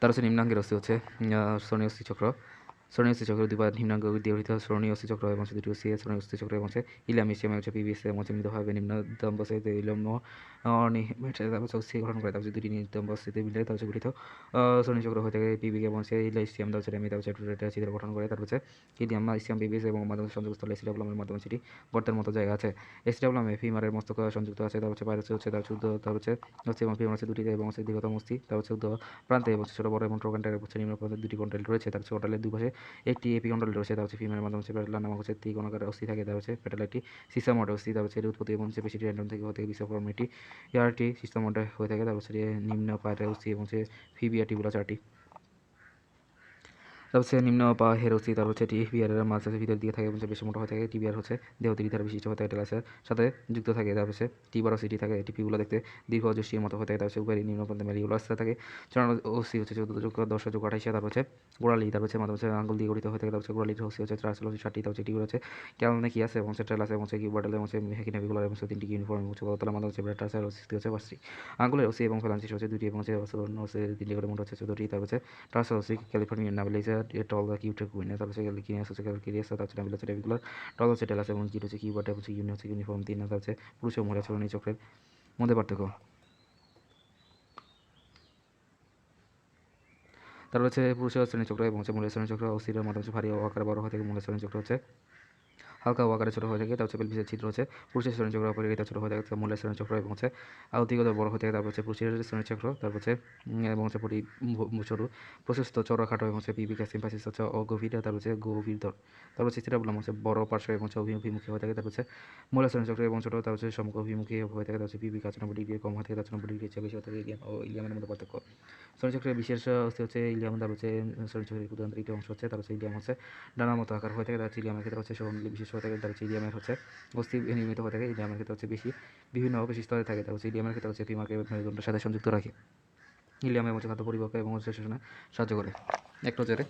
তার হচ্ছে নিম্নাঙ্গের অস্থি হচ্ছে স্বর্ণীয় অস্থি চক্র। স্বর্ণীয় অস্থি চক্র দুইবার নিম্নাঙ্গ দিয়ে গঠিত স্বর্ণীয় অস্থি চক্র এবং দুটি অস্থি স্বর্ণীয় অস্থি চক্র এবং ইলিয়াম ইসিয়াম এবং পিবিএস এবং মিলিতভাবে নিম্ন দম্বস্থিতে ইলিয়াম তারপর অস্থি গঠন করে। তারপর দুটি দম্বস্থিতে মিলে তারপর গঠিত স্বর্ণীয় চক্র হয়ে থাকে পিবি এবং ইলিয়াম তারপর আমি তারপর চিত্র গঠন করে। তারপর ইলিয়াম ইসিয়াম পিবিএস এবং মাধ্যমে সংযোগস্থলে এসিডাবলামের মাধ্যমে সেটি গর্তের মতো জায়গা আছে। এসিডাবলামে ফিমারের মস্তক সংযুক্ত আছে। তারপর পাইরাস হচ্ছে তার শুদ্ধ তারপর হচ্ছে এবং ফিমার হচ্ছে দুটিতে এবং দীর্ঘতম অস্থি তারপর প্রান্তে এবং ছোট বড় এবং ট্রোকন্ডাল হচ্ছে নিম্ন প্রান্তে দুটি কন্ড্রাইল রয়েছে। তার কন্ড্রাইলের দুই পাশে একটি এপিকন্ড্রাইল রয়েছে। তার হচ্ছে ফিমেলের মাধ্যমে প্যাটেলা নামক হচ্ছে ত্রিকোণাকার অস্থি থাকে। তার হচ্ছে প্যাটেলা একটি সিস্টেমড অস্থি। তার হচ্ছে এর উৎপত্তি এবং হচ্ছে পেশিটি র্যান্ডম থেকে হতে বিশ্বফর্ম এটি ইয়ারটি সিস্টেমড হয়ে থাকে। তার হচ্ছে নিম্ন পায়ের অস্থি এবং হচ্ছে ফিবিয়া টিবুলা চারটি। তারপর হচ্ছে নিম্ন পায়ের অস্থি তার হচ্ছে টিবিয়ারের মাঝে ভিতর দিকে থাকে এবং বেশি মোটা হয়ে থাকে। টিবিয়ার হচ্ছে দেহ ত্রিধার বিশিষ্ট হয়ে থাকে টেলাসের সাথে যুক্ত থাকে। তারপর হচ্ছে টিবার অস্থিটি থাকে। টিপিগুলো দেখতে দীর্ঘ যষ্টির মতো হয়ে থাকে। তার হচ্ছে উপরে নিম্ন প্রান্তে ম্যালিউলার থাকে। চরণ অস্থি হচ্ছে 14+10+28। তারপর হচ্ছে গোড়ালি তারপর হচ্ছে মাধ্যমে আঙ্গুল দিয়ে গঠিত হয়ে থাকে। তারপর হচ্ছে গোড়ালির অস্থি হচ্ছে ট্রাসেল অস্থি 7টি। তারপর হচ্ছে টিগুলো হচ্ছে ক্যালনেকি আছে এবং হচ্ছে ট্রেলাস এবং হচ্ছে কিউবার্টাল এবং হচ্ছে হেকিনাভিকুলার এবং হচ্ছে 3টি ইউনিফর্ম এবং হচ্ছে গততলার মাধ্যমে হচ্ছে ট্রাসেল অস্থি হচ্ছে 5টি। আঙ্গুলের অস্থি এবং ফ্যালান্সিস হচ্ছে 2টি এবং হচ্ছে 3টি করে মোট হচ্ছে 14টি। তারপর হচ্ছে ট্রাসেল অস্থি ক্যালিফোর্নিয়া নাভিলাইজা টল কিউটেক উইনে। তারপর হচ্ছে কিনিয়াস হচ্ছে ক্যালকিরিয়াস। তারপর হচ্ছে নাভিলাস রেভিকুলার টল হচ্ছে টেলাস এবং কিট হচ্ছে কিউবার্টা হচ্ছে ইউনিফর্ম 3। তারপর হচ্ছে পুরুষ ও মহিলা চলনী চক্রের মধ্যে পার্থক্য। তারপর হচ্ছে পুরুষের শ্রেণী চক্র এবং হচ্ছে মহিলা শ্রেণী চক্র অস্থির মাধ্যমে হচ্ছে ভারী ও আকারে বড় হয়ে থাকে। মহিলা শ্রেণী চক্র হচ্ছে হালকা ও আকারে ছোট হয়ে থাকে। তার হচ্ছে পেলভিসের ছিদ্র হচ্ছে পুরুষের শ্রেণী চক্র অপরিহিত ছোট হয়ে থাকে। মহিলা শ্রেণী চক্র এবং হচ্ছে অতিগত বড় হয়ে থাকে। তারপর হচ্ছে পুরুষের শ্রেণী চক্র তারপর হচ্ছে এবং হচ্ছে সরু প্রশস্ত চড়া খাটো এবং হচ্ছে পিবিকা সিম্পাসিস হচ্ছে অগভীর। তারপর হচ্ছে গভীরতর। তারপর হচ্ছে চিত্রাবলম হচ্ছে বড় পার্শ্ব এবং হচ্ছে অভিমুখী হয়ে থাকে। তারপর হচ্ছে মহিলা শ্রেণী চক্র এবং ছোট তার হচ্ছে সম্মুখ অভিমুখী হয়ে থাকে। তার হচ্ছে পিবিকা 95 ডিগ্রি কম হয়ে থাকে। তার 95 ডিগ্রি চেয়ে বেশি হয়ে থাকে। ইলিয়াম ও ইলিয়ামের মধ্যে পার্থক্য। শ্রেণীচক্রের বিশেষ অস্থি হচ্ছে ইলিয়াম। তার হচ্ছে শ্রেণীচক্রের ক্ষুদ্রান্তর একটি অংশ হচ্ছে। তার হচ্ছে ইলিয়াম হচ্ছে ডানার মতো আকার হয়ে থাকে। তার হচ্ছে ইলিয়ামের ক্ষেত্রে হচ্ছে সরণলি বিশেষ হয়ে থাকে। তার হচ্ছে ইলিয়ামের হচ্ছে অস্থি নির্মিত হয়ে থাকে। ইলিয়ামের ক্ষেত্রে হচ্ছে বিভিন্ন পেশি স্তরে থাকে। তার হচ্ছে ইলিয়ামের ক্ষেত্রে হচ্ছে ফিমারকে মেরুদণ্ডের সাথে সংযুক্ত রাখে। ইলিয়ামের হচ্ছে খাদ্য পরিবহন এবং হচ্ছে শোষণে সাহায্য করে। এক নজরে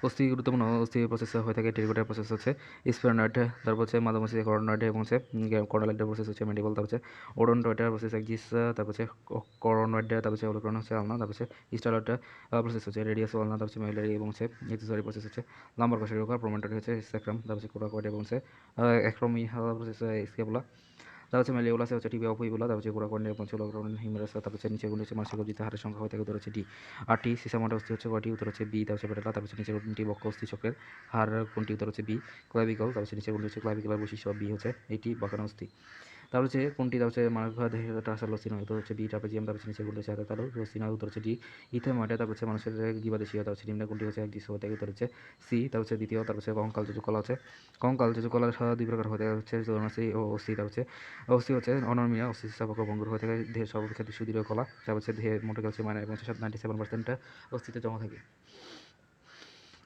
অস্থি গুরুত্বপূর্ণ অস্থি প্রসেস হয়ে থাকে। টেরিকোটার প্রসেস হচ্ছে স্পিয়ারনয়েড। তারপর হচ্ছে মাঝামাঝি করোনয়েড এবং হচ্ছে করোনালাইডের প্রসেস হচ্ছে মেডিবল। তারপর হচ্ছে ওডোনটয়েডের প্রসেস একজিস। তারপর হচ্ছে করোনয়েড। তারপর হচ্ছে ওলোক্রন হচ্ছে আলনা। তারপর হচ্ছে স্টারয়েড প্রসেস হচ্ছে রেডিয়াস আলনা। তারপর হচ্ছে মেলারি এবং হচ্ছে এক্সেসরি প্রসেস হচ্ছে লাম্বার কোষের রোগ। প্রোমেন্টরি হচ্ছে স্যাক্রাম। তারপর হচ্ছে কোরাকয়েড এবং হচ্ছে অ্যাক্রোমি প্রসেস স্কেপুলা। তার হচ্ছে মেলিওলাসে হচ্ছে টিবি অপুইবুলা। তার হচ্ছে গোড়াকর্ণে এবং চুলকর্ণ হিমেরাস। তারপর হচ্ছে নিচের গুণ হচ্ছে মানসিক অর্জিত হারের সংখ্যা হয়ে থাকে। উত্তর হচ্ছে ডি। আর টি সিসামোটা অস্থি হচ্ছে কয়টি? উত্তর হচ্ছে বি। তার হচ্ছে পেটালা। তারপর হচ্ছে নিচের গুণটি বক্ষ অস্থি চক্রের হার কোনটি? উত্তর হচ্ছে বি ক্লাভিকল। তারপর হচ্ছে নিচের গুণটি হচ্ছে ক্লাভিকুলার বৈশিষ্ট্য। বি হচ্ছে এইটি বাঁকানো অস্থি। তারপর হচ্ছে কোনটি? তার হচ্ছে মানবদেহের টার্সাল অস্থি নয়। উত্তর হচ্ছে বি ট্রাপেজিয়াম। তারপর হচ্ছে নিচের গুণটি হচ্ছে তালু অস্থি নয়। উত্তর হচ্ছে ডি ইথেময়েড। তারপর হচ্ছে মানুষের গিবাদেশীয়। তার হচ্ছে নিম্ন কোনটি হচ্ছে একদিশ হয়ে থাকে। উত্তর হচ্ছে সি। তার হচ্ছে দ্বিতীয়। তার হচ্ছে কঙ্কাল যজুকলা হচ্ছে কঙ্কাল যজুকলার দুই প্রকার হতে হচ্ছে যৌনাশ্রী ও অস্থি। তার হচ্ছে অস্থি হচ্ছে অনর্মিয়া অস্থি স্থাপক ভঙ্গুর হয়ে থাকে। দেহের সর্বাপেক্ষা সুদৃঢ় কলা। তারপর হচ্ছে দেহের মোটর ক্যালসিয়াম আয়ন এবং 97% অস্থিতে জমা থাকে।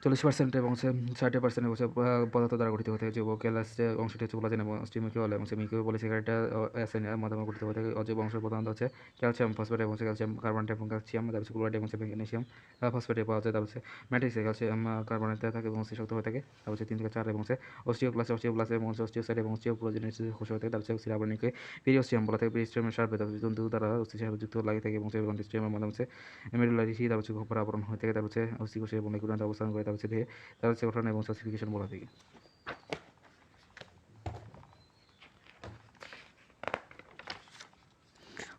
40% এবং হচ্ছে 60% হচ্ছে পদার্থ দ্বারা গঠিত হয়ে থাকে। জৈব ক্যালাস যে অংশটি হচ্ছে কোলাজেন এবং স্টিমিকিউল এবং মিকিউল পলিস্যাকারাইড অ্যাসেনের মাধ্যমে গঠিত হয়ে থাকে। অজৈব অংশ প্রধানত হচ্ছে ক্যালসিয়াম ফসফেট এবং ক্যালসিয়াম কার্বনেট এবং ক্যালসিয়াম। তারপর হচ্ছে ক্লোরাইড এবং ম্যাগনেসিয়াম ফসফেটে পাওয়া যায়। তারপর হচ্ছে ম্যাট্রিক্সে ক্যালসিয়াম কার্বনেট থাকে এবং শক্ত হয়ে থাকে। তারপর হচ্ছে 3 থেকে 4 এবং হচ্ছে অস্টিওপ্লাস এবং অস্টিওসাইট এবং অস্টিওপ্রোজেনিস কোষ হয়ে থাকে। তারপর হচ্ছে সিরাবনিকে পেরিওস্টিয়াম বলা থাকে। পেরিওস্টিয়ামের সার্ভে তারপর তন্তু দ্বারা অস্থি যুক্ত লাগে থাকে এবং কন্ডিস্টিয়ামের মাধ্যমে হচ্ছে মেডুলারি তারপর হচ্ছে খোপড় আবরণ হয়ে থাকে। তারপর হচ্ছে অস্থিকোষে এবং লিকুইড অবস্থান করে। তারপর হচ্ছে দেহে তার হচ্ছে গঠন এবং ক্লাসিফিকেশন বলা থাকে।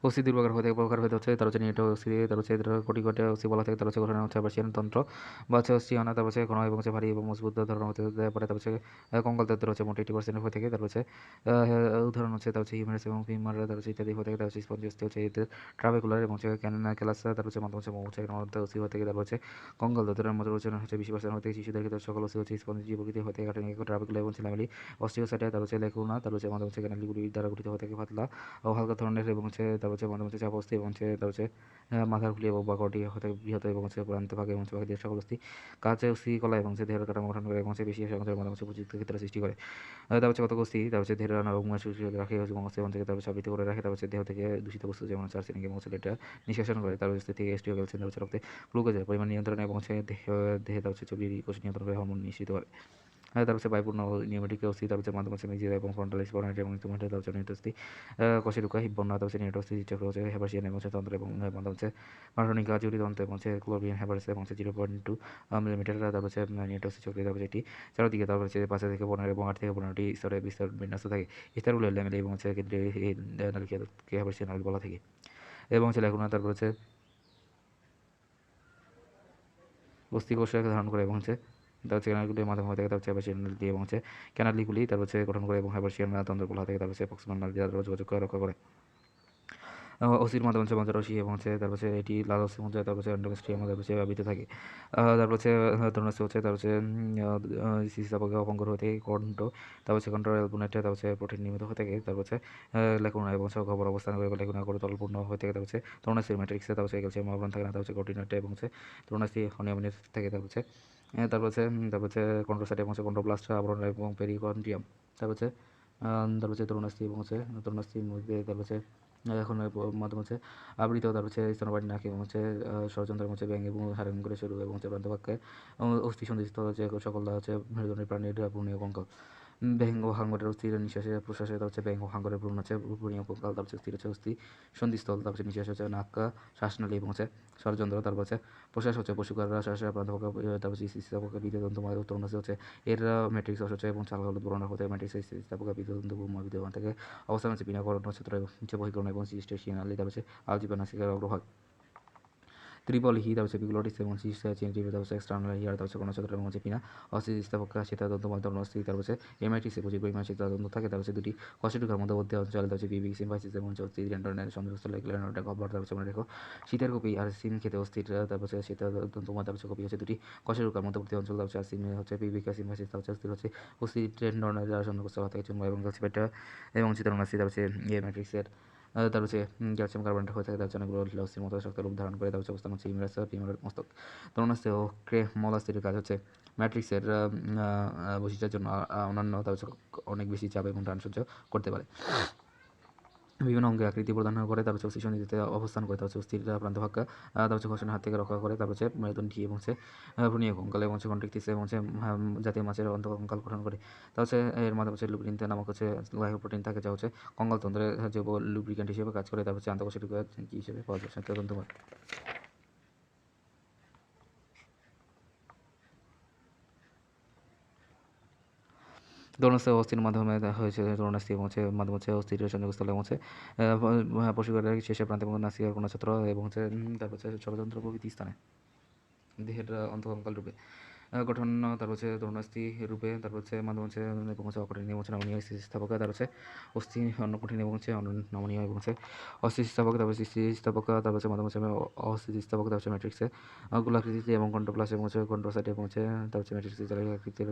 অস্থি দুই প্রকার হয়ে থাকে। প্রকার ভেদ হচ্ছে তার হচ্ছে নিউটো অস্থি। তার হচ্ছে কোটিকটে অস্থি বলা থাকে। তার হচ্ছে গঠন হচ্ছে আবাসিয়ান তন্ত্র বা হচ্ছে অস্থি আনা। তারপর হচ্ছে ঘন এবং হচ্ছে ভারী এবং মজবুত ধরনের হতে পারে। তারপর হচ্ছে কঙ্কাল তন্ত্র হচ্ছে মোট 80% হয়ে থাকে। তারপর হচ্ছে উদাহরণ হচ্ছে তার হচ্ছে হিউম্যারাস এবং ফিমার। তার হচ্ছে ইত্যাদি হয়ে থাকে। তার হচ্ছে স্পঞ্জি অস্থি হচ্ছে এদের ট্রাভেকুলার এবং হচ্ছে ক্যালাস। তারপর হচ্ছে মাধ্যম হচ্ছে মৌচাকের মধ্যে অস্থি হয়ে থাকে। তারপর হচ্ছে কঙ্কাল তন্ত্রের মধ্যে ওজন হচ্ছে 20% হয়ে থাকে। শিশুদের ক্ষেত্রে সকল অস্থি হচ্ছে স্পঞ্জি প্রকৃতি হয়ে থাকে। কাঠনিক ট্রাভেকুলার এবং ছিলামেলি অস্টিওসাইটে। তারপর হচ্ছে লেকুনা। তারপর হচ্ছে মাধ্যম হচ্ছে ক্যানালিগুলি দ্বারা গঠিত হয়ে থাকে পাতলা ও হালকা ধরনের এবং হচ্ছে তারপর হচ্ছে মাধ্যম হচ্ছে চাপ অস্থি এবং হচ্ছে তার হচ্ছে মাথার খুলি এবং বাকটি হতে বৃহৎ এবং হচ্ছে প্রান্ত ভাগে এবং হচ্ছে বাকি সকল অস্থি কাছে অস্থি কলা এবং হচ্ছে দেহের কাঠামো গঠন করে এবং হচ্ছে বেশি সংখ্যার মাধ্যমে হচ্ছে উপযুক্ত ক্ষেত্রে সৃষ্টি করে। তারপর হচ্ছে কতক অস্থি তার হচ্ছে দেহের নরম রাখে এবং হচ্ছে থেকে তারপর আবৃত করে রাখে। তারপর হচ্ছে দেহ থেকে দূষিত বস্তু যেমন হচ্ছে আর্সেনিক এবং হচ্ছে এটা নিষ্কাশন করে। তারপর হচ্ছে থেকে এস্টিও ক্যালসিয়াম তারপর হচ্ছে রক্তে গ্লুকোজের পরিমাণ নিয়ন্ত্রণ এবং হচ্ছে দেহে তার হচ্ছে চর্বি কোষ নিয়ন্ত্রণ করে হরমোন নিঃসৃত করে। তারপর হচ্ছে বায়ুপূর্ণ নিউমেটিক অস্থি, তারপর হচ্ছে মাধ্যম হচ্ছে মেজিয়া এবং ফ্রন্টাল স্পনাইট এবং ইন্সট্রুমেন্টাল, তারপর হচ্ছে নিউটোস্থি, কশেরুকা, হিপবন্না, তারপর হচ্ছে নিউটোস্থি, চক্র হচ্ছে হেপাসিয়ান এবং হচ্ছে তন্ত্র এবং মাধ্যম হচ্ছে কার্টনিকা, জুরিতন্ত্র এবং হচ্ছে ক্লোবিয়ান হেপারিস এবং হচ্ছে 0.2 মিলিমিটার, তারপর হচ্ছে নিউটোস্থি চক্র, তারপর হচ্ছে এটি চারদিকে, তারপর হচ্ছে 5 থেকে 15 এবং 8 থেকে 15টি স্তরে বিস্তার বিন্যস্ত থাকে। স্তরগুলো ল্যামেলা এবং হচ্ছে কেন্দ্রীয় নালিকে হেপাসিয়ান নালী বলা থাকে এবং হচ্ছে ল্যাকুনা, তারপর হচ্ছে অস্থিকোষকে ধারণ করে এবং হচ্ছে তার হচ্ছে ক্যানালগুলির মাধ্যমে হয়ে থাকে, তার হচ্ছে হেপাসিয়ান নালী এবং হচ্ছে ক্যানালগুলি তারপর হচ্ছে গঠন করে এবং হেপাসিয়ান তন্ত্র বলা থাকে, তারপর হচ্ছে প্রক্সিমাল নালী দ্বারা যোগাযোগ রক্ষা করে। অস্থির মাধ্যমে হচ্ছে মজ্জারসি এবং হচ্ছে তারপর হচ্ছে এটি লাল অস্থির মধ্যে, তারপর হচ্ছে এন্ডোমেট্রিয়াম তারপর হচ্ছে আবৃত থাকে। তারপর হচ্ছে তরুণাস্থি হচ্ছে তারপর হচ্ছে স্থিতিস্থাপক অঙ্গর হয়ে থাকে কণ্ঠ, তারপর হচ্ছে কণ্ঠ অ্যালবুনেটে, তারপর হচ্ছে প্রোটিন নির্মিত হয়ে থাকে, তারপর হচ্ছে লেকুনা এবং হচ্ছে খবর অবস্থান করে লেকুনা করে তলপূর্ণ হয়ে থাকে, তারপর হচ্ছে তরুণাস্থির ম্যাট্রিক্সে, তারপর হচ্ছে ক্যালসিয়াম আবরণ থাকে না, তারপর হচ্ছে কোটিনেটে এবং হচ্ছে তরুণাস্থি অনিয়মিত থাকে, তারপর হচ্ছে কন্ড্রোসাইট এবং হচ্ছে কন্ড্রোপ্লাস্ট আবরণ এবং পেরিকন্ড্রিয়াম, তারপর হচ্ছে তরুণাস্থি এবং হচ্ছে তরুণাস্থির মধ্যে, তারপর হচ্ছে এখন মাধ্যম হচ্ছে আবৃত, তারপর হচ্ছে স্তনবাহিনী নাক এবং হচ্ছে ষড়যন্ত্র হচ্ছে ব্যাঙ এবং হারাম করে শুরু এবং হচ্ছে প্রান্তভাগকে অস্থি সন্ধিস্থ হচ্ছে সকল হচ্ছে মেরুদণ্ডী প্রাণীর পূর্ণীয় কঙ্কাল। ব্যাঙ ও হাঙ্গরের স্থির নিঃশ্বাসে প্রশ্বাসে, তার হচ্ছে ব্যাঙ ও হাঙ্গরের ভ্রূণ হচ্ছে ভ্রূণীয় কঙ্কাল, তার হচ্ছে স্থির হচ্ছে অস্থি সন্ধিস্থল, তার হচ্ছে নিঃশ্বাস হচ্ছে নাক, শ্বাসনালী এবং হচ্ছে ষড়যন্ত্র, তারপর হচ্ছে প্রশ্বাস হচ্ছে পশুকাররা শ্বাস প্রান্তভাগ, তারপর হচ্ছে স্থিতিস্থাপক বীজতন্তুময় তরুণ হচ্ছে এর ম্যাট্রিক্স হচ্ছে এবং চাল হলুদ বর্ণ হতে ম্যাট্রিক্স স্থিতিস্থাপক বীজতন্তুময় বিদ্যমান থেকে অবস্থান হচ্ছে বিনাকরণ নক্ষত্র এবং হচ্ছে বহিকরণ এবং সিস্টেশিয়ানালি, তারপর হচ্ছে আলজিবানাসিকার অগ্রভাগ ত্রিপল হি, তারপর হচ্ছে পিগুলোটিস এবং চিনটি, তারপর হচ্ছে এক্সটার্নাল হিয়ার, তারপর হচ্ছে কর্ণচক্র এবং হচ্ছে পিনা অস্থিতিস্থাপক সীতাদন্তময় তরুণাস্থি, তারপর হচ্ছে এমআইটিসে বহির্মাসিক সীতাদন্ত থাকে, তারপর হচ্ছে দুটি কশেটুকার মধ্যবর্তী অঞ্চলে, তারপর হচ্ছে পিবিক সিম্পাইসিস এবং হচ্ছে অস্থি রেন্ডনের সংযোগস্থলে গ্ল্যান্ডার কভার, তারপর হচ্ছে মনে রেখো শীতের কপি আর সিম খেতে অস্থির, তারপর হচ্ছে সীতাদন্তময়, তারপর হচ্ছে কপি হচ্ছে দুটি কশেটুকার মধ্যবর্তী অঞ্চল, তারপর হচ্ছে আর সিম হচ্ছে পিবিক সিম্পাইসিস, তারপর হচ্ছে অস্থির হচ্ছে অস্থি রেন্ডনের সংযোগস্থল থেকে চুম্ব এবং হচ্ছে পেটা এবং হচ্ছে তরুণাস্থি, তারপর হচ্ছে ম্যাট্রিক্সের তারপর হচ্ছে ক্যালসিয়াম কার্বনেট হয়ে থাকে, তার হচ্ছে অনেকগুলো অস্থির মতো শক্ত রূপ ধারণ করে, তার হচ্ছে অবস্থান হচ্ছে ইউমেরাস ফিমেল মস্তক। তরুণাস্থি ও ক্রেমলাস্থির কাজ হচ্ছে ম্যাট্রিক্সের বৈশিষ্ট্যের জন্য অন্যান্য, তার হচ্ছে অনেক বেশি চাপ এবং টান সহ্য করতে পারে, বিভিন্ন অঙ্গে আকৃতি প্রদান করে, তারপর হচ্ছে অস্থি সন্ধিতে অবস্থান করে, তার হচ্ছে অস্থির প্রান্তভাগ, তারপর হচ্ছে ঘর্ষণের হাত থেকে রক্ষা করে, তারপর হচ্ছে মেরুদণ্ডী এবং হচ্ছে ভ্রূণীয় কঙ্কাল এবং হচ্ছে কন্ট্রিক্টিস এবং হচ্ছে জাতীয় মাছের অন্তঃকঙ্কাল গঠন করে, তার হচ্ছে এর মাধ্যমে হচ্ছে লুব্রিকেন্ট নামক হচ্ছে গ্লাইকোপ্রোটিন থাকে, যা হচ্ছে কঙ্কাল তন্ত্রের জৈব লুব্রিকেন্ট হিসেবে কাজ করে, তারপর হচ্ছে আন্তঃকোষীয় কি হিসেবে পাওয়া যায় সত্যতন্ত্র। তরুণাস্থি অস্থির মাধ্যমে হয়েছে তরুণাস্থি এবং হচ্ছে মাধ্যম হচ্ছে অস্থির সংযোগস্থল এবং হচ্ছে পশুকারের শেষের প্রান্তে এবং নাসিকার কোণাছত্র এবং হচ্ছে তারপর হচ্ছে ষড়যন্ত্র প্রভৃতি স্থানে দেহের অন্তঃকঙ্কাল রূপে গঠন, তারপর হচ্ছে তরুণাস্থি রূপে, তারপর হচ্ছে মাধ্যম হচ্ছে এবং হচ্ছে অকঠিন এবং হচ্ছে নমনীয় স্থিতিস্থাপক, তার হচ্ছে অস্থি অন্য কঠিন এবং হচ্ছে নমনীয় এবং হচ্ছে অস্থিতিস্থাপক, তারপর স্থিতিস্থাপক, তারপর হচ্ছে মাধ্যম হচ্ছে অস্থিতিস্থাপক, তারপর হচ্ছে ম্যাট্রিক্সে গোলাকৃতিতে এবং কন্ট্রোপ্লাস এবং হচ্ছে কন্ট্রোসাইট এবং হচ্ছে তার হচ্ছে ম্যাট্রিক্সে আকৃতির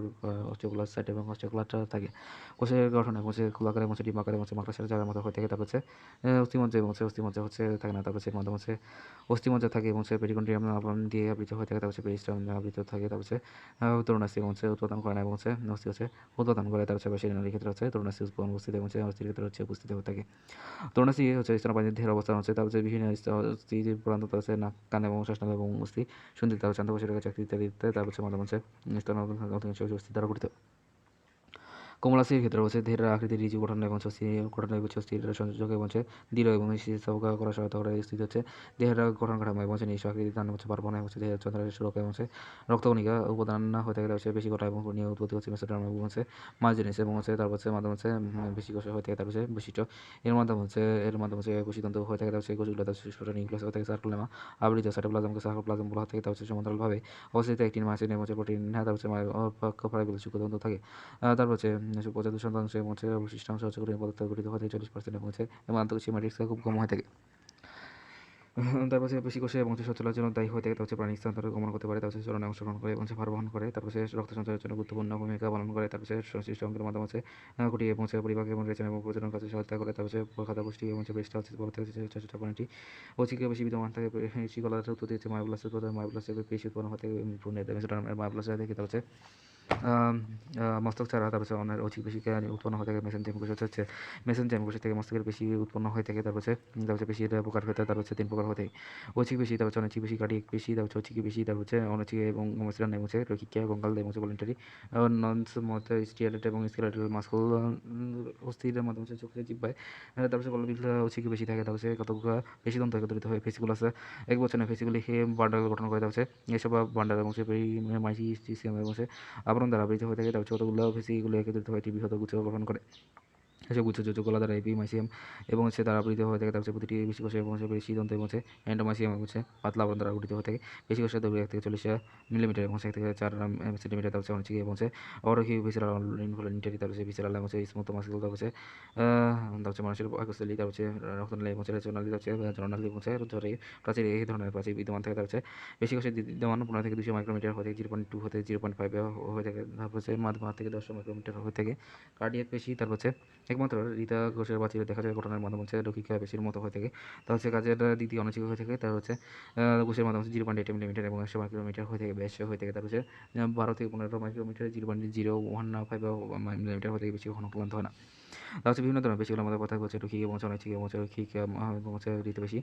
অস্টিওক্লাস্ট এবং অস্টিওক্লাস্ট থাকে। কোষের গঠন এবং হচ্ছে গোলাকার এবং হচ্ছে ডিম্বাকার এবং হচ্ছে মাকড়সার জায়গার মতো হয়ে থাকে, তারপর হচ্ছে অস্থিমজ্জা এবং হচ্ছে অস্থিমজ্জা হচ্ছে থাকে না, তারপর হচ্ছে মাধ্যম হচ্ছে অস্থিমজ্জা থাকে এবং হচ্ছে পেরিকন্ড্রিয়াম আবরণ দিয়ে আবৃত হয়ে থাকে, তারপর হচ্ছে পেরিস্টাম আবৃত থাকে, তারপর হচ্ছে তরুণাস্থি এবং হচ্ছে উৎপাদন করে না এবং হচ্ছে অস্থি হচ্ছে উৎপাদন করে, তার হচ্ছে বেশিরভাগ ক্ষেত্রে হচ্ছে তরুণাস্থি উপস্থিত এবং হচ্ছে অস্থির ক্ষেত্রে হচ্ছে উপস্থিত হয়ে থাকে। তরুণাস্থি হচ্ছে স্তনপায়ীর দেহের অবস্থান হচ্ছে, তার হচ্ছে বিভিন্ন অস্থি প্রান্ত, তার হচ্ছে নাক, কান এবং শ্বাসনালী এবং অস্থি সন্ধি, তার হচ্ছে আন্তঃকোষীয় চাকরি ইত্যাদিতে, তার হচ্ছে মাধ্যম হচ্ছে স্তন অধিকাংশ অস্থি দ্বারা গঠিত। কমলাস্থির ক্ষেত্রে হচ্ছে দেহের আকৃতি ঋজু গঠন এবং গঠন এবং অস্থির সংযোজক এবং হচ্ছে দৃঢ় এবং স্থিতিস্থাপক করা সহায়তা করে, স্থিতি হচ্ছে দেহের গঠন কাঠামো এবং হচ্ছে নিঃস্ব আকৃতি টান হচ্ছে পারবনা এবং হচ্ছে দেহের চন্দ্রের সুরক্ষা এবং হচ্ছে রক্তকণিকা উপাদান হয়ে থাকে, হচ্ছে বেশি কটা এবং নিয়ে উৎপত্তি হচ্ছে মেসোডার্ম এবং হচ্ছে মার্জিনিস এবং হচ্ছে তারপর হচ্ছে মাধ্যম হচ্ছে বেশি কোষ হয়ে থাকে, তার হচ্ছে বৈশিষ্ট্য এর মাধ্যমে হচ্ছে বৈশিষ্ট্য হয়ে থাকে, তার হচ্ছে কোষগুলো তার সুষ্ঠু নিউক্লিয়াস হয়ে থাকে, সার্কুলেমা আবৃত সাইটোপ্লাজমকে সার্কোপ্লাজম বলা হয়ে থাকে, তার হচ্ছে সমান্তরালভাবে অবস্থিত একটি মাসিন এবং হচ্ছে প্রোটিন, তার হচ্ছে ফাইব্রিল সূক্ষ্মতন্তু থাকে, তারপর হচ্ছে 75% এবং হচ্ছে অবশিষ্টাংশ হচ্ছে কঠিন পদার্থ গঠিত হয়ে থাকে 40% এবং হচ্ছে এবং আন্তঃকোষীয় ম্যাট্রিক্সটা খুব কম হয়ে থাকে। তারপর হচ্ছে পেশি কোষে এবং হচ্ছে সচলাচলের জন্য দায়ী হয়ে থাকে, তার হচ্ছে প্রাণী স্থানান্তরে গমন করতে পারে, তার হচ্ছে চলনে অংশগ্রহণ করে এবং হচ্ছে ভার বহন করে, তারপর হচ্ছে রক্ত সঞ্চারের জন্য গুরুত্বপূর্ণ ভূমিকা পালন করে, তারপর হচ্ছে সংশ্লিষ্ট অঙ্গের মাধ্যমে হচ্ছে কুটি এবং হচ্ছে পরিপাক এবং রেচন এবং প্রজনন কাজে সহায়তা করে, তারপর হচ্ছে খাদ্য পুষ্টি এবং হচ্ছে ব্রেস্টটা হচ্ছে বড় থেকে চেষ্টা পয়েন্টটি ঐচ্ছিক বেশি বিদ্যমান থাকে, শিকলার উৎপত্তি হচ্ছে মায়োপ্লাস্ট উৎপাদন, মায়োপ্লাস্টের পেশি উৎপন্ন হতে ভ্রূণের মেসোডার্মের মায়োপ্লাস্ট দেখে, তার হচ্ছে আম মস্তক ছাড়া তারপর হচ্ছে অন্যের অধিক বেশি উৎপন্ন হয়ে থাকে মেসেঞ্জার কোষ হচ্ছে মেসেঞ্জার কোষ থেকে মস্তকের বেশি উৎপন্ন হয়ে থাকে তারপর হচ্ছে পেশির প্রকার হয়ে থাকে তারপর হচ্ছে 3 প্রকার হয়ে থাকে ঐচ্ছিক পেশি তারপর হচ্ছে অনৈচ্ছিক পেশি কার্ডিয়াক পেশি তারপর হচ্ছে ঐচ্ছিক পেশি তারপর হচ্ছে অনৈচ্ছিক এবং মসৃণ এবং হচ্ছে রৈখিক কঙ্কাল এবং হচ্ছে ভলান্টারি ননস মতে স্টিয়ারেট এবং স্কেলেটাল মাসল অস্থির মাধ্যমে হচ্ছে চোখে জিহ্বায় তারপর হচ্ছে কলবিল ঐচ্ছিক পেশি থাকে তারপর হচ্ছে কতক পেশিতন্ত্র একত্রিত হয়ে পেশিগুলো এক বছরের পেশিগুলি বান্ডাল গঠন করে তারপর হচ্ছে এসব বান্ডাল এবং হচ্ছে মাইসিস্টিসিয়াম এবং হচ্ছে আবরণ দ্বারা আবৃত হয়ে থাকে তারপর কতগুলো পেশিগুলো একত্রিত হয়ে একটি বৃহৎ গুচ্ছ গঠন করে এসব গুচ্ছ যোজকলা দ্বারা এপিমাইসিয়াম এবং হচ্ছে দ্বারা আবৃত হয়ে থাকে তারপর প্রতিটি বেশি কোষে এবং পেশিতন্ত্র এবং হচ্ছে এন্ডোমাইসিয়াম এবং হচ্ছে পাতলা আবরণ দ্বারা গঠিত হয়ে থাকে পেশি কোষের দৈর্ঘ্য 1 থেকে 40 মিলিমিটার এবং 1 থেকে 4 সেন্টিমিটার তারপর হচ্ছে অনিচ্ছিক এবং হচ্ছে অরৈখিক ভিসেরাল ইনভলিন্টারি তারপর হচ্ছে ভিসেরাল এবং হচ্ছে স্মুথ মাসল তারপর হচ্ছে মানুষের পাকস্থলী তারপর হচ্ছে রক্তনালী এবং হচ্ছে রেচনালী তারপর হচ্ছে জননালী এবং হচ্ছে ঝরে প্রাচীর এই ধরনের প্রাচীর বিদ্যমান থাকে তারপর হচ্ছে বেশি কোষে বিদ্যমান 15 থেকে 200 মাইক্রোমিটার হয়ে থাকে 0.2 হতে 0.5 হয়ে থাকে তারপর হচ্ছে মাধ্যম থেকে 10 মাইক্রোমিটার হয়ে থাকে কার্ডিয়াক পেশি তারপর হচ্ছে একমাত্র হৃদা কোষের প্রাচীরে দেখা যায় গঠনের মাধ্যম হচ্ছে রৈখিক পেশির মতো হয়ে থাকে তা হচ্ছে কাজের দ্বিতীয় অনৈচ্ছিক হয়ে থাকে তার হচ্ছে কোষের মাধ্যম হচ্ছে 0.8 মিলিমিটার এবং 100 মাইক্রোমিটার হয়ে থাকে ব্যাস হয়ে থাকে তার হচ্ছে 12 থেকে 15 মাইক্রোমিটার 0.015 মিলিমিটার হয়ে থেকে বেশি ঘন ক্লান্ত হয় না তা হচ্ছে বিভিন্ন ধরনের পেশিগুলোর মধ্যে কথা হচ্ছে রৈখিক এবং অনৈচ্ছিক এবং হচ্ছে রৈখিক এবং হচ্ছে হৃদপেশি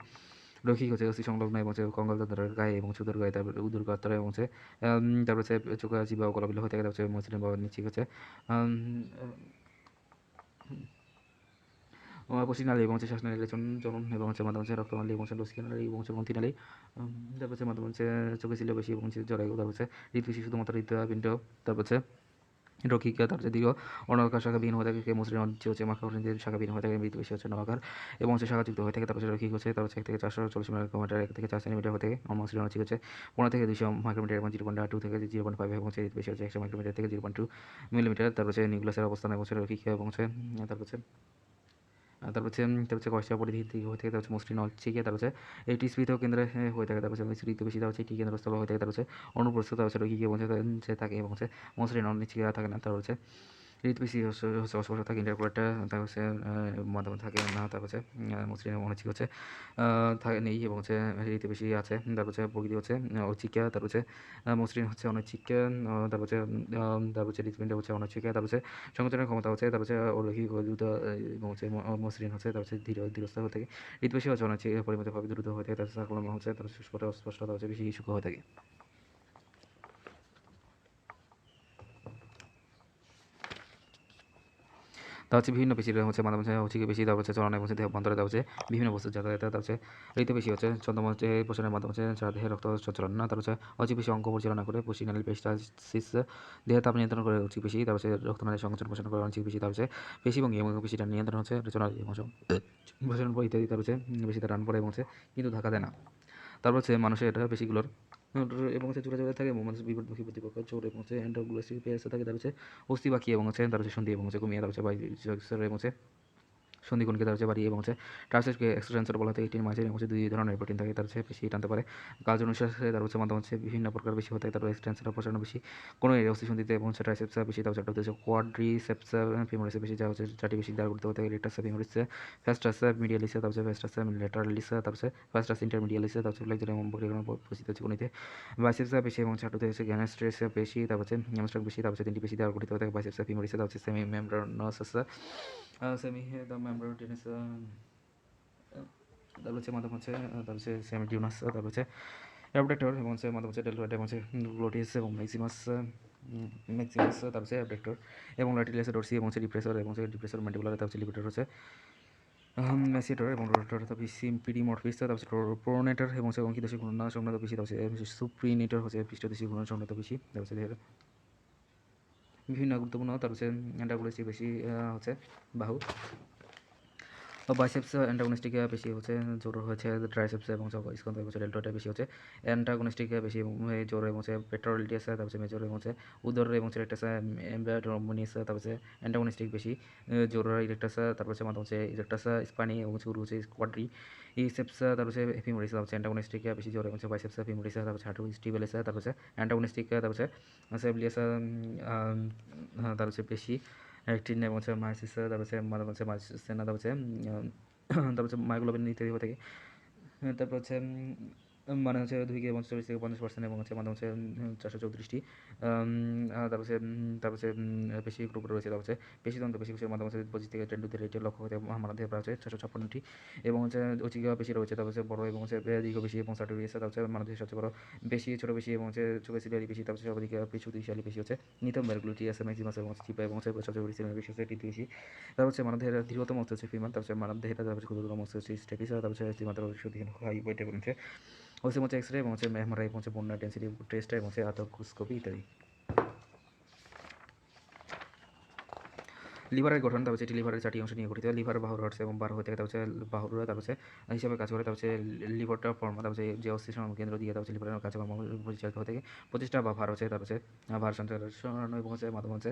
রৈখিক হচ্ছে অস্থি সংলগ্ন এবং হচ্ছে কঙ্কালতন্ত্রের গায়ে এবং হচ্ছে উদর গায়ে তারপর উদর গাত্রে এবং হচ্ছে তারপর হচ্ছে চোখ জিহ্বা ও গলাবিল হয়ে থাকে তারপর হচ্ছে মসৃণ বা নিশ্চিক হচ্ছে পশ্চিমনালী এবং হচ্ছে শ্বাসনালী চলন এবং হচ্ছে মাধ্যম হচ্ছে রক্তনালী এবং হচ্ছে লসিকানালী এবং হচ্ছে গ্রন্থিনালী তারপর হচ্ছে মাধ্যম হচ্ছে চোখে ছিল বেশি এবং হচ্ছে জরায়ু তারপর হচ্ছে হৃদপেশি শুধুমাত্র হৃদপিণ্ড তারপর হচ্ছে রক্ষিক তার হচ্ছে দীর্ঘ অনাকার শাখাবিহীন হয়ে থাকে মসৃণ হচ্ছে মাখাখণ্ডের শাখাবিহীন হয়ে থাকে মৃতপেশি হচ্ছে নবাকার এবং হচ্ছে শাখাযুক্ত হয়ে থাকে তারপর হচ্ছে রক্ষিক হচ্ছে তার হচ্ছে 1 থেকে 440 মাইক্রোমিটার 1 থেকে 4 সেন্টিমিটার হয়ে থাকে অমসৃণ হচ্ছে 15 থেকে 200 মাইক্রোমিটার এবং 0.2 থেকে 0.5 এবং হচ্ছে হৃদপেশি হচ্ছে 100 মাইক্রোমিটার থেকে 0.2 মিলিমিটার তারপর হচ্ছে নিউক্লিয়াসের অবস্থান এবং হচ্ছে রক্ষিক এবং হচ্ছে তারপর হচ্ছে কয়সা পরিধি হয়ে থাকে তারপর হচ্ছে মসৃণ চিকে তারপর হচ্ছে এটি স্মৃত কেন্দ্রে হয়ে থাকে তারপর হচ্ছে স্মৃত বেশি তারপর হচ্ছে এটি কেন্দ্রস্থল হয়ে থাকে তারপর হচ্ছে অনুপ্রস্থ তারপর হচ্ছে রোগীকে পৌঁছে থাকে এবং হচ্ছে মসৃণ অনিচ্ছিকা থাকে না তারপর হচ্ছে হৃদপেশি হচ্ছে অস্পষ্ট থাকে ইন্টারকুলেটর তারপর হচ্ছে মাধ্যমে থাকে না তারপর হচ্ছে মসৃণ এবং অনিচ্ছিক হচ্ছে থাকে নেই এবং হচ্ছে হৃদপেশি আছে তারপর হচ্ছে প্রকৃতি হচ্ছে ঐচ্ছিকা তারপর হচ্ছে মসৃণ হচ্ছে অনৈচ্ছিকা তারপর হচ্ছে হৃদপিণ্ড হচ্ছে অনৈচ্ছিকা তারপর হচ্ছে সংকোচনের ক্ষমতা হচ্ছে তারপর হচ্ছে অলৌকিক দ্রুত এবং হচ্ছে মসৃণ হচ্ছে তারপর হচ্ছে ধীরস্থ হয়ে থাকে হৃদপেশি হচ্ছে অনৈচ্ছিক পরিমিতভাবে দ্রুত হয়ে থাকে তারপর সাকলন হচ্ছে তারপর স্পষ্টতা হচ্ছে বেশি সূক্ষ্ম হয়ে থাকে তা হচ্ছে বিভিন্ন পেশির হচ্ছে মাধ্যমে হচ্ছে পেশি তারপর হচ্ছে চলন এবং হচ্ছে দেহ অভ্যন্তরে তারপর হচ্ছে বিভিন্ন বস্তু যাতায়াত তারপর হচ্ছে হৃদপেশি হচ্ছে চন্দ্রম হচ্ছে পোষণের মাধ্যমে হচ্ছে সারা দেহে রক্ত সঞ্চালন না তারপর হচ্ছে অচি পেশি অঙ্গ পরিচালনা করে পশ্চিমনালী পেশিস দেহে তাপ নিয়ন্ত্রণ করে উচিত পেশি তারপর হচ্ছে রক্তনালী সংকোচন পোষণ করে অনিচ্ছিক পেশি তারপর হচ্ছে পেশি এবং পেশিটা নিয়ন্ত্রণ হচ্ছে রেচনালী অংশ পোষণ পর ইত্যাদি তারপর হচ্ছে পেশিতে রান পড়ে এবং হচ্ছে কিন্তু ধাক্কা দেয় না তারপর হচ্ছে মানুষের পেশিগুলোর এবং হচ্ছে জোড়া জোড়া থাকে এবং মানুষের বিপরীতমুখী প্রতিপক্ষ জোর এবং হচ্ছে অ্যান্ডোগ্লোসিক পেয়ার্সে থাকে তার হচ্ছে অস্থি বাকি এবং হচ্ছে তার হচ্ছে সন্ধি এবং হচ্ছে ঘুমিয়ে তার হচ্ছে বাইসেক্সর এবং হচ্ছে সন্ধিগুণকে তার হচ্ছে বাড়ি এবং হচ্ছে ট্রান্সলেটকে এক্সট্রান্সর বলা থাকে এটির মাঝে হচ্ছে 2 ধরনের প্রোটিন থাকে তার হচ্ছে বেশি টানতে পারে কাজ অনুসারে তার হচ্ছে মাধ্যমে হচ্ছে বিভিন্ন প্রকার বেশি হতে তার এক্সট্রান্সর প্রসারণ বেশি কোনো অস্থি সন্ধিতে এবং হচ্ছে ট্রাইসেপসা বেশি তার হচ্ছে কোয়াড্রিসেপসা ফিমোরিসে বেশি যা হচ্ছে চারটি বেশি দ্বারা গঠিত হতে রেক্টাসা ফিমোরিসে ফ্যাস্টাসা মিডিয়ালিসে তার হচ্ছে ফ্যাস্টাসা ল্যাটারালিসা তার হচ্ছে ফ্যাস্টাস ইন্টারমিডিয়ালিসে তার হচ্ছে ফ্লেক্সর এবং বক্রীকরণ পরিচিত হচ্ছে কোনিতে বাইসেপসা বেশি এবং চাটুতে হচ্ছে গ্যানাস্ট্রেসা বেশি তার হচ্ছে হ্যামস্ট্রাক বেশি তার হচ্ছে 3টি বেশি দ্বারা গঠিত হতে বাইসেপসা ফিমোরিসে তার হচ্ছে সেমি মেমব্রানোসাসা সেমি দ্য মেমব্রানোটিনাস তারপর হচ্ছে মাধ্যম হচ্ছে তারপর হচ্ছে সেমিডিউনাস তারপর হচ্ছে অ্যাবডাক্টর এবং হচ্ছে মাধ্যম হচ্ছে ডেলটয়েড এবং হচ্ছে গ্লোটিস এবং ম্যাক্সিমাস তারপর হচ্ছে অ্যাবডাক্টর এবং লাইটিলিয়াস ডরসি এবং হচ্ছে ডিপ্রেসর এবং হচ্ছে ডিপ্রেসর ম্যান্ডিবুলার তারপর হচ্ছে লিবিটার হচ্ছে ম্যাসিয়েটর এবং রোটার তারপর সিম্পিডিমরফিস তারপর হচ্ছে প্রোনেটর এবং হচ্ছে অঙ্কিতশী ঘূর্ণন সংক্রান্ত পেশি তারপর হচ্ছে সুপ্রিনেটর হচ্ছে পৃষ্ঠদেশী ঘূর্ণন সংক্রান্ত পেশি তারপর হচ্ছে দেহের বিভিন্ন গুরুত্বপূর্ণ তারপর হচ্ছে অ্যান্টাগোনিস্টিক পেশি হচ্ছে বাহু বাইসেপস অ্যান্টাগনিস্টিক বেশি হচ্ছে জোর হচ্ছে ট্রাইসেপস এবং স্কন্ধ এবং ডেল্টোটা বেশি হচ্ছে অ্যান্টাগনিস্টিক বেশি জোর এবং হচ্ছে পেট্রোলিটিয়াস তারপর হচ্ছে মেজর এবং হচ্ছে উদর এবং হচ্ছে রেক্টাস এমব্রাডোমিনিস তারপর হচ্ছে অ্যান্টাগনিস্টিক বেশি জোর ইরেক্টাস তারপর হচ্ছে মাথা হচ্ছে ইরেক্টাস স্পানি এবং হচ্ছে উরু হচ্ছে স্কোয়াড্রি ইসেপস তারপর হচ্ছে ফিমোরিস তারপর হচ্ছে অ্যান্টাগনিস্টিক বেশি জোর এবং হচ্ছে বাইসেপস ফিমোরিস তারপর হচ্ছে হাঁটু স্টিবেলিস তারপর হচ্ছে অ্যান্টাগনিস্টিক তারপর হচ্ছে সেবলিয়াস তারপর হচ্ছে বেশি অ্যাক্টিন এবং হচ্ছে মাইসিস তারপর হচ্ছে মাইসিসেনা তারপর হচ্ছে তারপর হচ্ছে মাইগ্লোবিন ইত্যাদি হয়ে থাকে তারপর হচ্ছে মানে হচ্ছে 2 থেকে 40 থেকে 50% এবং হচ্ছে মানে হচ্ছে 434টি। তারপর হচ্ছে পেশি গ্রুপ রয়েছে। তারপর হচ্ছে পেশিতন্ত্র পেশিকোষের মাধ্যমে হচ্ছে 25 থেকে 10 টু দি রেটের লক্ষ্য হতে মানবদেহে প্রায় হচ্ছে 656টি এবং হচ্ছে ঐচ্ছিক পেশি রয়েছে। তারপর হচ্ছে বড় এবং হচ্ছে দীর্ঘ পেশি এবং সার্টিফিকেট। তারপর হচ্ছে মানবদেহের সবচেয়ে বড় পেশি, ছোট পেশি এবং হচ্ছে সুপেসিলিয়ারি পেশি। তারপর হচ্ছে সর্বাধিক পেশিশালী পেশি হচ্ছে নিতম্বের গ্লুটিয়াস ম্যাক্সিমাস এবং চিপা এবং হচ্ছে সবচেয়ে পরিচালনা পেশি হচ্ছে টিটি পেশি। তারপর হচ্ছে মানবদেহের দীর্ঘতম অস্ত্র হচ্ছে ফিমার। তারপর হচ্ছে মানবদেহের তারপর হচ্ছে ক্ষুদ্রতম অস্ত্র হচ্ছে স্টেপিস। তারপর হচ্ছে মাত্র হাই ওয়েট এবং হচ্ছে এক্স রে এবং হচ্ছে এমআরআই এবং হচ্ছে বোন ডেন্সিটি টেস্ট এবং হচ্ছে আর্থ্রোস্কোপি ইত্যাদি। লিভারের গঠন, তারপর এটি লিভারের 4টি অংশ নিয়ে গঠিত। লিভার বাহুর হচ্ছে এবং বারো থেকে তারপর হচ্ছে বাহুর তারপর হচ্ছে হিসাবে কাজ করে। তারপর হচ্ছে লিভারটা ফর্ম তারপর হচ্ছে যে অস্থিসং কেন্দ্র দিয়ে তারপর হচ্ছে লিভারের কার্যক্রম পরিচালিত হয়ে থাকে। প্রচেষ্টা বা ভার হচ্ছে তারপর হচ্ছে ভার সঞ্চালন এবং হচ্ছে মাধ্যম হচ্ছে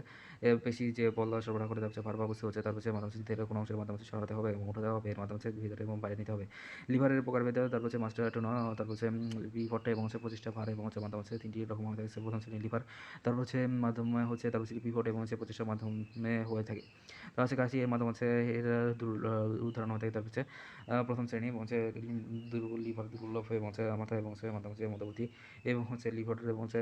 পেশি যে বল সরবরাহ করে তারপর হচ্ছে ভার বা বস্তু হচ্ছে তারপর হচ্ছে মাধ্যম হচ্ছে দেহের কোনো অংশের মাধ্যমে হচ্ছে সরাতে হবে এবং উঠাতে হবে, এর মাধ্যমে হচ্ছে ভিতরে এবং বাইরে নিতে হবে। লিভারের প্রকারভেদ, তারপর হচ্ছে মাস্টার টোনা, তারপর হচ্ছে বিভট্টা এবং হচ্ছে প্রচেষ্টা ভার এবং হচ্ছে মাধ্যম হচ্ছে 3টি রকম হয়ে থাকে। প্রথম শ্রেণীর লিভার, তারপর হচ্ছে মাধ্যমে হচ্ছে তারপর হচ্ছে বিভট এবং হচ্ছে প্রচেষ্টার মাধ্যমে হয়ে থাকে। তার হচ্ছে কাশি এর মাধ্যমে হচ্ছে এর উদাহরণ হয়ে থাকে। তারপর হচ্ছে প্রথম শ্রেণী এবং হচ্ছে লিভার দুর্লভ এবং হচ্ছে মাথা এবং হচ্ছে মাধ্যম হচ্ছে মধ্যবর্তী এবং হচ্ছে লিভার এবং হচ্ছে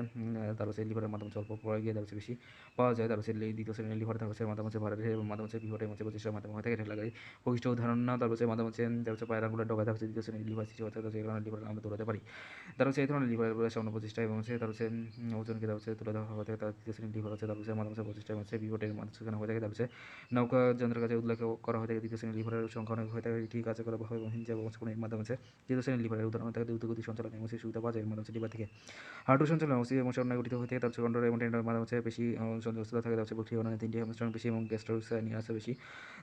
তার হচ্ছে লিভারের মাধ্যমে অল্প পরে গিয়ে তার হচ্ছে বেশি পাওয়া যায়। তার হচ্ছে দ্বিতীয় শ্রেণীর লিভার তার হচ্ছে মাধ্যম হচ্ছে ভারের এবং মাধ্যম হচ্ছে বিভট এবং হচ্ছে প্রচেষ্টার মাধ্যমে হয়ে থাকে। এটা লাগে বৈশিষ্ট্য উদাহরণ না। তার হচ্ছে মাধ্যম হচ্ছে তার হচ্ছে পায়ের আঙুলের ডগা, তার হচ্ছে দ্বিতীয় শ্রেণীর লিভার সৃষ্টি হচ্ছে, যে কারণে লিভার আমরা দৌড়াতে পারি। তার হচ্ছে এই ধরনের লিভারের সামান্য প্রচেষ্টা এবং হচ্ছে তার হচ্ছে ওজনকে তার হচ্ছে তুলে দেওয়া হয়ে থাকে। তার তৃতীয় শ্রেণীর লিভার হচ্ছে তার হচ্ছে মাধ্যম হচ্ছে প্রচেষ্টা এবং হচ্ছে বিভটের মাধ্যমে হয়ে থাকে। তার হচ্ছে নৌকা যন্ত্রের কাছে উল্লেখ করা হয়ে থাকে। দ্বিতীয় শ্রেণীর লিভারের সংখ্যা অনেক হয়ে থাকে, এটি কার্যকর হয় এবং হিঞ্জা এবং কোণের মাধ্যমে হচ্ছে তৃতীয় শ্রেণীর লিভারের উদাহরণ থাকে দ্রুতগতি সঞ্চালন এবং সুবিধা পাওয়া যায় এর মাধ্যমে লিভার থেকে। হাঁটু সঞ্চালন অস্থি এবং সরণায় গঠিত হয়ে থাকে। তার হচ্ছে কন্ট্রোল এবং টেন্ডার মাধ্যমে হচ্ছে বেশি সঞ্চালিত থাকে। তার হচ্ছে বক্রিয় 3টি হ্যামস্ট্রং পেশি এবং গ্যাস্ট্রোনিয়াস পেশি।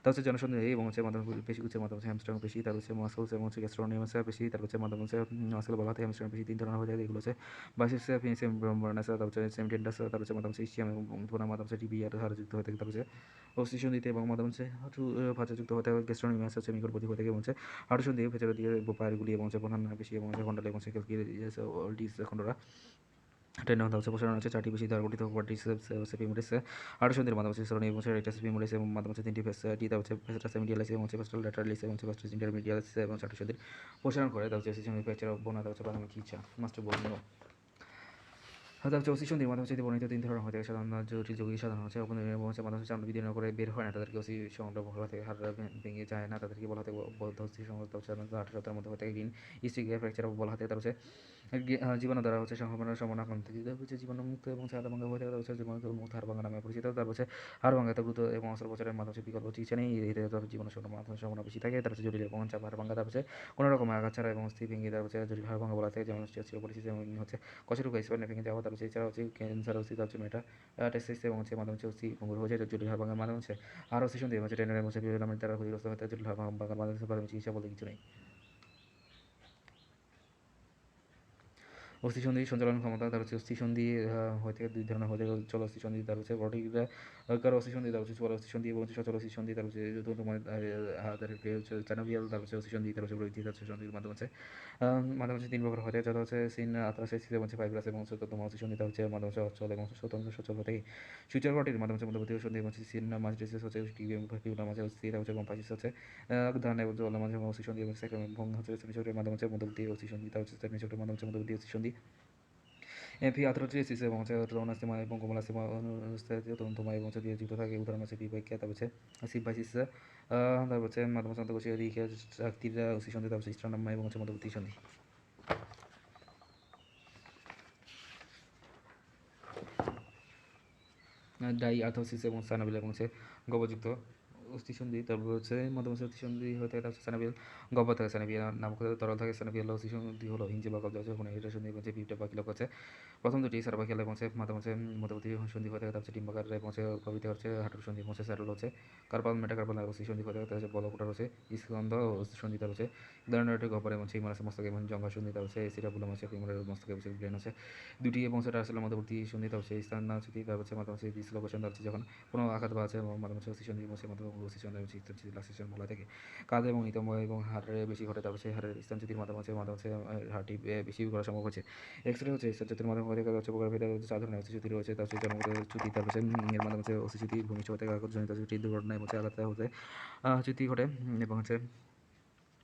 তার হচ্ছে জনসন্দেহ এবং হচ্ছে মাধ্যম পেশি গুচ্ছের মাধ্যমে হচ্ছে হ্যামস্ট্রং পেশি। তার হচ্ছে মাসলস এবং হচ্ছে গ্যাস্ট্রোনিয়াস পেশি। তার হচ্ছে মাধ্যম হচ্ছে মাসল বলা হয় হ্যামস্ট্রং পেশি। 3 ধরনের হয়ে থাকে, এগুলো হচ্ছে বাইসেপস ফিনিসিয়াম ব্রম্বানাস, তার হচ্ছে সেমিটেন্ডাস, তার হচ্ছে মাধ্যম হচ্ছে ইসিয়াম এবং ধোনা মাধ্যম হচ্ছে টিবি আর হাড়যুক্ত হয়ে থাকে। তার হচ্ছে অস্থিসন দিতে এবং মাধ্যম হচ্ছে হাঁটু ভাঁজাযুক্ত হতে হবে। গ্যাস্ট্রোনিয়াস হচ্ছে নিকটবর্তী হয়ে থাকে এবং হচ্ছে হাঁটু সন্ধি ভেতরের দিকে পায়ের গুলি এবং হচ্ছে প্রধান পেশি এবং হচ্ছে খন্ডাল এবং হচ্ছে খন্ডরা টেন্ডন হচ্ছে প্রসারণ হচ্ছে 4টি পেশি দ্বারা গঠিত। কোয়াড্রিসেপস হচ্ছে ফিমোরিস, হাঁটু সন্ধির মাধ্যমে হচ্ছে সরণি এবং হচ্ছে রেক্টাস ফিমোরিস এবং মাধ্যমে হচ্ছে 3টি ফ্যাসিটি, তার হচ্ছে ফ্যাসিটাস মিডিয়ালিস এবং হচ্ছে ফ্যাসিটাল ল্যাটারালিস এবং হচ্ছে ফ্যাসিটাস ইন্টারমিডিয়ালিস এবং হাঁটু সন্ধির প্রসারণ করে। তার হচ্ছে সিস্টেম ফ্র্যাকচার অফ বোন, তার হচ্ছে প্রাথমিক চিকিৎসা মাস্টার বোন। তার হচ্ছে অস্থিসন্ধির মাধ্যমে হচ্ছে বর্ণিত 3 ধরনের হয়ে থাকে। সাধারণ জটিল যৌগিক সাধারণ হচ্ছে অপনয়ন এবং হচ্ছে মাধ্যমে হচ্ছে বিদীর্ণ করে বের হয় না, তাদেরকে অস্থি সংগ্রহ বলা থেকে হাড় ভেঙে যায় না, তাদেরকে বলা হতে বদ্ধ অস্থি সংগ্রহ হচ্ছে 18 সপ্তাহের মধ্যে হয়ে থাকে। গ্রিন স্টিক ফ্র্যাকচার বলা হতে তার হচ্ছে জীবাণু দ্বারা হচ্ছে সংক্রমণের সম্ভাবনা আক্রান্ত থেকে হচ্ছে জীবাণুমুক্ত এবং হাড় ভাঙা হয়ে থাকে। তার হচ্ছে জীবাণুমুক্ত হাড় ভাঙা নামে পরিচিত। তার হচ্ছে হাড় ভাঙা দ্রুত এবং অস্ত্রোপচারের মাধ্যমে বিকল্প চিকিৎসা নেই, এতে জীবাণু সংক্রমণের সম্ভাবনা বেশি থাকে। তার হচ্ছে জটিল এবং চাপ হাড় ভাঙা, তার হচ্ছে কোনো রকম আঘাত ছাড়া এবং অস্থি ভেঙে তার হচ্ছে জটিল হাড় ভাঙা বলা থাকে, যেমন হচ্ছে পরিচিত যেমন হচ্ছে কচের রোগ স্পাইনে ভেঙে যাওয়া। তার হচ্ছে এছাড়া হচ্ছে ক্যান্সার অস্থি, তার হচ্ছে মেটাস্টেসিস এবং হচ্ছে মাধ্যমে হচ্ছে অস্থি ভঙ্গুর হয়ে যায়। জটিল হাড় ভাঙার মাধ্যমে হচ্ছে আর অস্থি সন্ধি হচ্ছে টেন্ডার এবং হচ্ছে ফিলামেন্ট দ্বারা ক্ষতিগ্রস্ত হতে জটিল হাড় ভাঙার মাধ্যমে প্রাথমিক চিকিৎসা বলতে কিছু নেই। অস্থিসন্ধি সঞ্চালন ক্ষমতা, তার হচ্ছে অস্থিসন্ধি হয়ে থাকে 2 ধরনের হয়ে থাকে। চল অস্থিসন্ধি, তার হচ্ছে বর্টিকাল অস্থিসন্ধি, তার হচ্ছে চল অস্থিসন্ধি এবং হচ্ছে সচল অস্থিসন্ধি। তার হচ্ছে তোমার তাদেরকে হচ্ছে সাইনোভিয়াল, তার হচ্ছে অস্থিসন্ধি, তার হচ্ছে প্রভৃতি। তার হচ্ছে সন্ধির মাধ্যমে হচ্ছে মাধ্যমে হচ্ছে 3 প্রকার হয়ে থাকে, যথা হচ্ছে সিন আথ্রাসাইটিস এবং হচ্ছে ফাইব্রাস এবং হচ্ছে তোমার অস্থিসন্ধি। তার হচ্ছে মাধ্যমে হচ্ছে অচল এবং স্বতন্ত্র সচল হয়ে থাকে। সুইচার কটির মাধ্যমে হচ্ছে মধ্যবর্তী সন্ধি এবং হচ্ছে সিন মাস্টিসিস হচ্ছে টিবিউলা মাঝে অস্থি, তার হচ্ছে কম্পাইসিস হচ্ছে ধান এবং জল মাঝে অস্থিসন্ধি এবং সেক্রাম এবং হচ্ছে সেমিচক্রের মাধ্যমে হচ্ছে মধ্যবর্তী অস্থিসন্ধি। তার হচ্ছে সেমিচক্রের মাধ্যমে হচ্ছে মধ্যবর্তী অস্থিসন্ধি। এফি আর্থ্রাইটিস এবং হচ্ছে রোনাস্টিমা এবং কোমলাস্টিমা অনুস্থায়িত তন্তুমা এবং হচ্ছে দিয়ে যুক্ত থাকে। উদাহরণ হচ্ছে বিপাইকিয়া, তারপর হচ্ছে সিম্পাইসিস, তারপর হচ্ছে মাধ্যম সন্তকোষীয় রিকের শক্তির অস্থিসন্ধি, তারপর হচ্ছে স্ট্রানাম্মা এবং হচ্ছে মধ্যবর্তী সন্ধি। ডাই আর্থোসিস এবং সানাবিল এবং হচ্ছে গবযুক্ত অস্থিসন্ধি। তারপর হচ্ছে মাধ্যমে অস্থিসন্ধি হয়ে থাকে। তার হচ্ছে সানাবিল গব্বর থাকে, সানাবিয়া নামক তরল থাকে। সানাবিয়াল অস্থিসন্ধি হলো হিঞ্জে বা কবজা যখন এটা সন্ধি হচ্ছে পিপটা পাখি লোক হচ্ছে প্রথম দুটি সার্ভাইকাল এবং হচ্ছে মাঝে মধ্যবর্তী সন্ধি হয়ে থাকে। তার হচ্ছে ডিম্বাকার এবং হচ্ছে প্রভৃতি হচ্ছে হাঁটুর সন্ধি এবং হচ্ছে স্যারল হচ্ছে কার্পাল মেটাকার্পাল অস্থি সন্ধি হয়ে থাকে। তার হচ্ছে বলকুটার হচ্ছে স্কন্ধ সন্ধি, তার হচ্ছে দাঁড়ানোটি গব্বর এবং সেই মাসে মস্তক এবং জঙ্গা সন্ধি। তার হচ্ছে সিরাবুলাম হচ্ছে ফিমোরের মস্তক এবং ব্রেন হচ্ছে দুটি এবং সেটা আসলে মধ্যবর্তী সন্ধি। তার হচ্ছে স্থান না হচ্ছে তার হচ্ছে মাধ্যমে হচ্ছে ডিসলোকেশন, তার হচ্ছে যখন কোনো আঘাত বা আছে মাধ্যমে হচ্ছে অস্থি সন্ধি এবং সেই মাধ্যমে অস্থি সন্ধি এবং লাক্সেশন বলা থাকে। কাঁধ এবং নিতম্ব এবং হাড়ে বেশি ঘটে, তারপর সেই হাড়ের স্থানচ্যুতির মাধ্যমে হচ্ছে হাড়টি বেশি করা সম্ভব হচ্ছে। এক্সরে হচ্ছে স্থানচ্যুতির মাধ্যমে হয়ে থাকে। হচ্ছে প্রকারভেদে হচ্ছে 4 ধরনের অস্থিচ্যুতি রয়েছে। তার হচ্ছে জন্মগত চ্যুতি, তারপর হচ্ছে এর মাধ্যমে হচ্ছে অস্থিচ্যুতি, ভূমিষ্ঠ হতে কাগজজনিত চ্যুতি, দুর্ঘটনা এবং হচ্ছে আঘাত হতে চ্যুতি ঘটে এবং হচ্ছে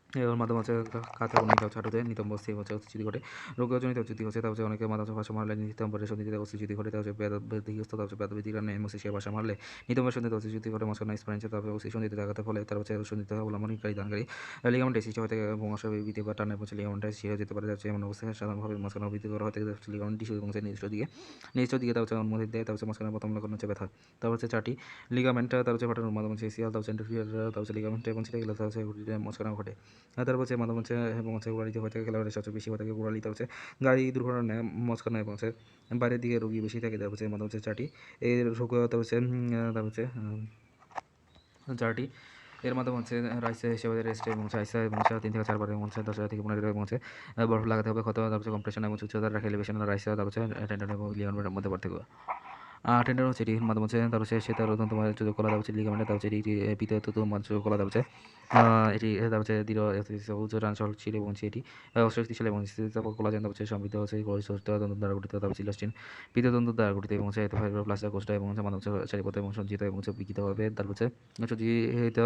এর মাধ্যমে হচ্ছে খাঁচা ভূমিকা হচ্ছে হাঁটুতে নিতম্ব স্থির হচ্ছে অস্থিচুতি ঘটে। রোগজনিত অচ্যুতি হচ্ছে তা হচ্ছে অনেকে মাথা ভাষা মারলে নিতম্বের সন্ধিতে অস্থিচুতি ঘটে। তা হচ্ছে ব্যাধিগ্রস্ত তা হচ্ছে ব্যাধির কারণে মস্তিষ্কের ভাষা মারলে নিতম্বের সন্ধিতে অস্থিচুতি ঘটে। মাঝখানে স্পাইন তারপরে অস্থি সন্ধিতে আঘাতের ফলে তার হচ্ছে সন্ধিতে অবলম্বনকারী দানকারী লিগামেন্টের সৃষ্টি হতে বংশ বিধি বা টানের পথে লিগামেন্টের ছিঁড়ে যেতে পারে। হচ্ছে এমন অবস্থায় সাধারণভাবে মাঝখানে অভিহিত করা হতে লিগামেন্ট টিস্যু এবং নির্দিষ্ট দিকে তা হচ্ছে অনুমতি দেয়। তা হচ্ছে মাঝখানে প্রথম লক্ষণ হচ্ছে ব্যথা। তারপর হচ্ছে চারটি লিগামেন্ট তার হচ্ছে পাঠানোর মাধ্যমে হচ্ছে এসিয়াল তা হচ্ছে ইন্টারফিয়ার তা হচ্ছে লিগামেন্ট এবং সেটা গেলে তা হচ্ছে মাঝখানে ঘটে। তারপর হচ্ছে মাধ্যম হচ্ছে এবং হচ্ছে গোড়ালিতে হয়ে থাকে খেলোয়াড়ের সবচেয়ে বেশি হয়ে থাকে গোড়ালিতে হচ্ছে গাড়ি দুর্ঘটনার ন্যায় মাঝখানে এবং হচ্ছে বাইরের দিকে রোগী বেশি থাকে। তারপর হচ্ছে মাধ্যম হচ্ছে চারটি এর রোগ তারপর হচ্ছে চারটি এর মাধ্যমে হচ্ছে রাইসে হিসেবে রেস্ট এবং আইসা এবং 3 থেকে 4 বার এবং 10 থেকে 15 এবং বরফ লাগাতে হবে ক্ষত। তারপর কম্প্রেশন এবং উচ্চতা রাখা এলিভেশন রাইসা তারপর টেন্ডন এবং লিগামেন্টের মধ্যে পার্থক্য। টেন্ডন হচ্ছে এটির মাধ্যমে হচ্ছে তার হচ্ছে সে তার তোমার যোগ কলা হচ্ছে লিগামেন্টে তার হচ্ছে এটি পিতে তো তোমার যোগ কলা হচ্ছে এটি তার হচ্ছে দৃঢ় উচ্চ টানসল ছিল এবং এটি শক্তিশালী এবং স্থিতিস্থাপক কোলাজেন তার হচ্ছে সমৃদ্ধ হচ্ছে দন্ত দ্বারা গঠিত তার হচ্ছে ইলাস্টিন পিতদন্ত দ্বারা গঠিত এবং হচ্ছে ফাইব্রোপ্লাস্ট কোষ্ঠ এবং হচ্ছে মানব চারিপথে এবং সঞ্চিত এবং হচ্ছে বিকৃত হবে। তারপর হচ্ছে সজ্জিত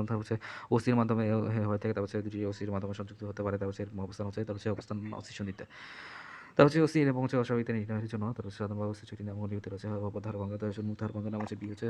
তার হচ্ছে অস্থির মাধ্যমে হয়ে থাকে। তার হচ্ছে দুটি অস্থির মাধ্যমে সংযুক্ত হতে পারে। তার হচ্ছে অবস্থান হচ্ছে তার হচ্ছে অবস্থান অস্থির সন্ধিতে। তার হচ্ছে অস্থির এবং হচ্ছে অস্বাভাবিকতা নির্ণয়ের জন্য তার হচ্ছে সাধারণভাবে হচ্ছে ছুটি নাম নিয়মিত রয়েছে ধারভাঙ্গা তার হচ্ছে মুখ ধারভাঙ্গা নাম হচ্ছে বি হচ্ছে